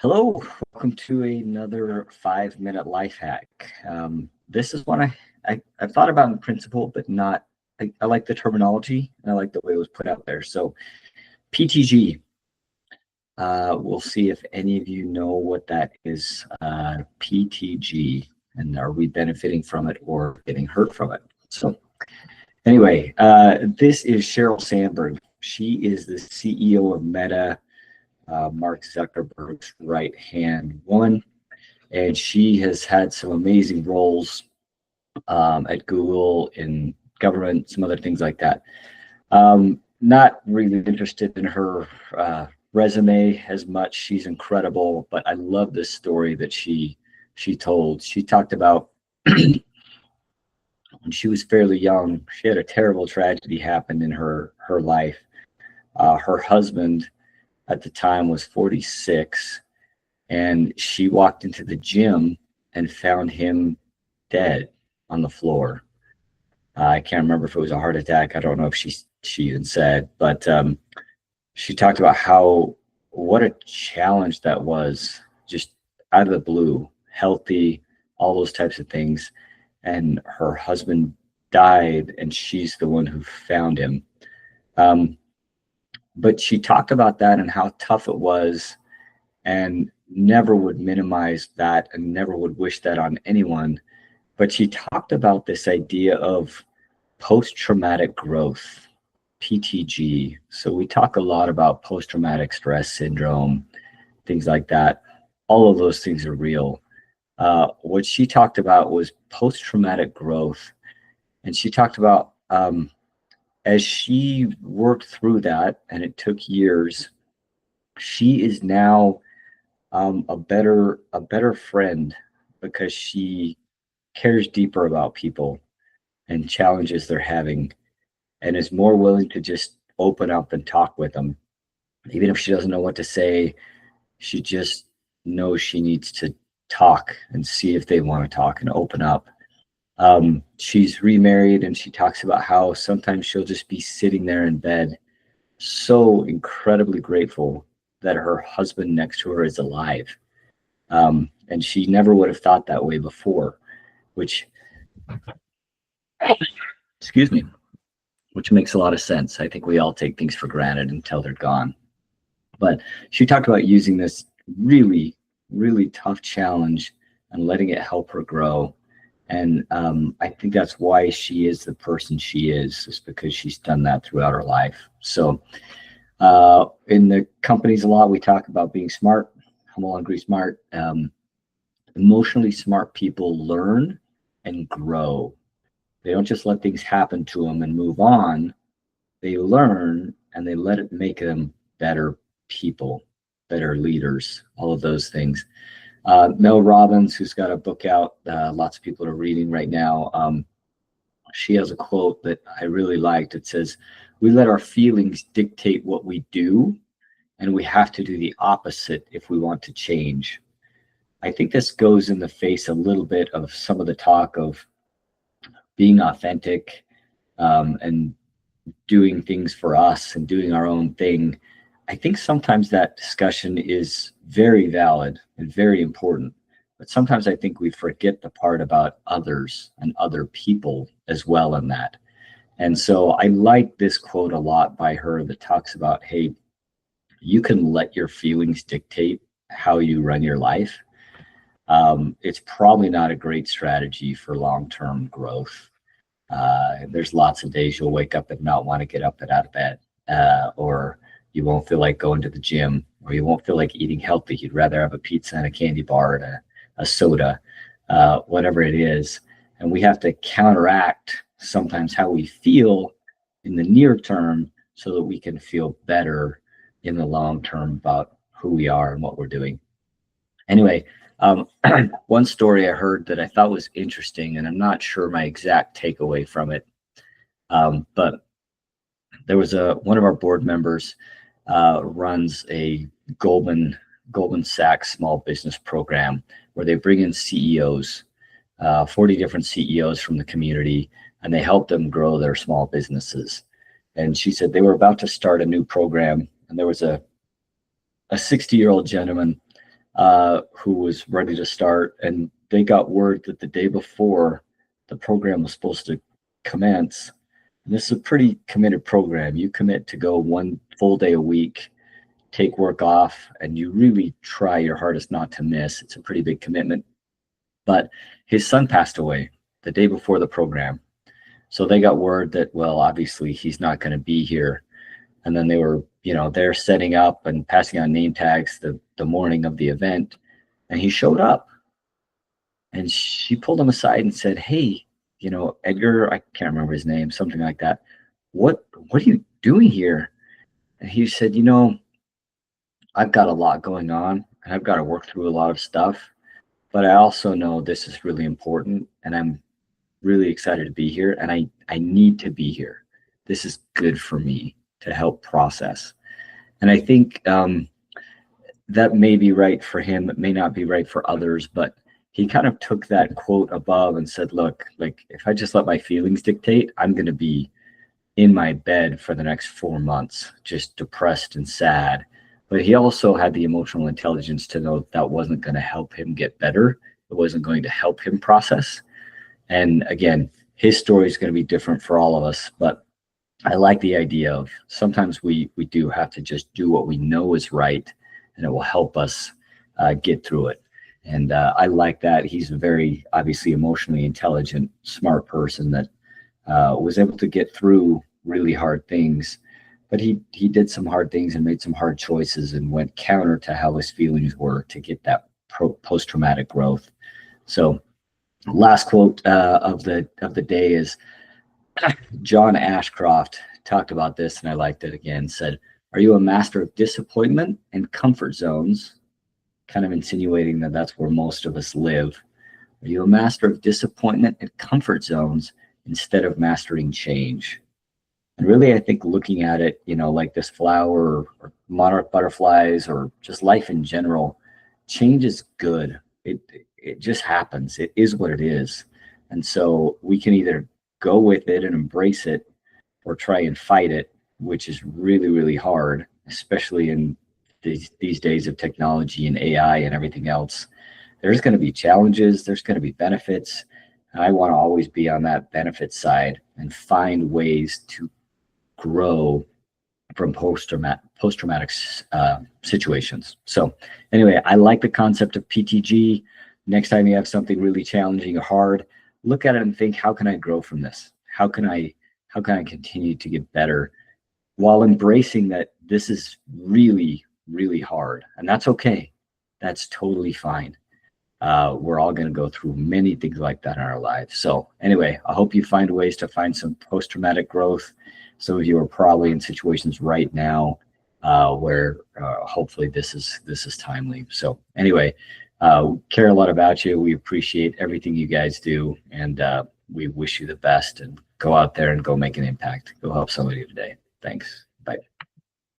Hello, welcome to another 5-minute life hack. This is one I've thought about in principle, but not, I like the terminology and I like the way it was put out there. So PTG, we'll see if any of you know what that is, PTG, and are we benefiting from it or getting hurt from it? So anyway, this is Sheryl Sandberg. She is the CEO of Meta, Mark Zuckerberg's right-hand woman, and she has had some amazing roles at Google, in government, some other things like that. Not really interested in her resume as much. She's incredible, but I love this story that she told. She talked about when she was fairly young, she had a terrible tragedy happen in her life. Her husband at the time was 46, and she walked into the gym and found him dead on the floor. I can't remember if it was a heart attack. I don't know if she even said, but she talked about what a challenge that was, just out of the blue, healthy, all those types of things. And her husband died, and she's the one who found him. But she talked about that and how tough it was, and never would minimize that and never would wish that on anyone. But she talked about this idea of post-traumatic growth, PTG. So we talk a lot about post-traumatic stress syndrome, things like that. All of those things are real. What she talked about was post-traumatic growth. And she talked about as she worked through that, and it took years, she is now a better friend, because she cares deeper about people and challenges they're having, and is more willing to just open up and talk with them. Even if she doesn't know what to say, she just knows she needs to talk and see if they want to talk and open up. She's remarried, and she talks about how sometimes she'll just be sitting there in bed, so incredibly grateful that her husband next to her is alive. And she never would have thought that way before, which, excuse me, which makes a lot of sense. I think we all take things for granted until they're gone. But she talked about using this really, really tough challenge and letting it help her grow. And I think that's why she is the person she is because she's done that throughout her life. So in the companies a lot, we talk about being smart, humble, hungry, smart. Emotionally smart people learn and grow. They don't just let things happen to them and move on. They learn, and they let it make them better people, better leaders, all of those things. Mel Robbins, who's got a book out, lots of people are reading right now. She has a quote that I really liked. It says, "We let our feelings dictate what we do, and we have to do the opposite if we want to change." I think this goes in the face a little bit of some of the talk of being authentic, and doing things for us and doing our own thing. I think sometimes that discussion is very valid and very important, but sometimes I think we forget the part about others and other people as well in that. And so I like this quote a lot by her that talks about, hey, you can let your feelings dictate how you run your life. It's probably not a great strategy for long-term growth. There's lots of days you'll wake up and not want to get up and out of bed, or you won't feel like going to the gym, or you won't feel like eating healthy. You'd rather have a pizza and a candy bar and a soda, whatever it is. And we have to counteract sometimes how we feel in the near term so that we can feel better in the long term about who we are and what we're doing. Anyway, one story I heard that I thought was interesting, and I'm not sure my exact takeaway from it, but there was one of our board members runs a Goldman Sachs small business program where they bring in CEOs, 40 different CEOs from the community, and they help them grow their small businesses. And she said they were about to start a new program, and there was a 60-year-old gentleman who was ready to start, and they got word that the day before the program was supposed to commence. And this is a pretty committed program. You commit to go 1 full day a week, take work off, and you really try your hardest not to miss. It's a pretty big commitment. But his son passed away the day before the program. So they got word that, well, obviously he's not going to be here. And then they were, they're setting up and passing out name tags the morning of the event. And he showed up. And she pulled him aside and said, hey, Edgar, I can't remember his name, something like that. What are you doing here? And he said, I've got a lot going on and I've got to work through a lot of stuff, but I also know this is really important and I'm really excited to be here, and I need to be here. This is good for me to help process. And I think that may be right for him. It may not be right for others, but he kind of took that quote above and said, look, like if I just let my feelings dictate, I'm going to be in my bed for the next 4 months, just depressed and sad. But he also had the emotional intelligence to know that wasn't going to help him get better. It wasn't going to help him process. And again, his story is going to be different for all of us, but I like the idea of sometimes we do have to just do what we know is right, and it will help us get through it. And I like that. He's a very obviously emotionally intelligent, smart person that was able to get through really hard things. But he did some hard things and made some hard choices and went counter to how his feelings were to get that post-traumatic growth. So last quote of the day is John Ashcroft talked about this, and I liked it again. Said, "Are you a master of disappointment and comfort zones?" Kind of insinuating that that's where most of us live. Are you a master of disappointment and comfort zones instead of mastering change? And really, I think looking at it, like this flower or monarch butterflies or just life in general, change is good. It just happens. It is what it is. And so we can either go with it and embrace it or try and fight it, which is really, really hard, especially in these days of technology and AI and everything else. There's going to be challenges. There's going to be benefits. And I want to always be on that benefit side and find ways to grow from post-traumatic situations. So anyway, I like the concept of PTG. Next time you have something really challenging or hard, look at it and think, how can I grow from this? How can I continue to get better while embracing that this is really, really hard? And that's okay. That's totally fine. We're all going to go through many things like that in our lives. So anyway, I hope you find ways to find some post-traumatic growth. Some of you are probably in situations right now where hopefully this is timely. So anyway, care a lot about you. We appreciate everything you guys do, and we wish you the best, and go out there and go make an impact. Go help somebody today. Thanks.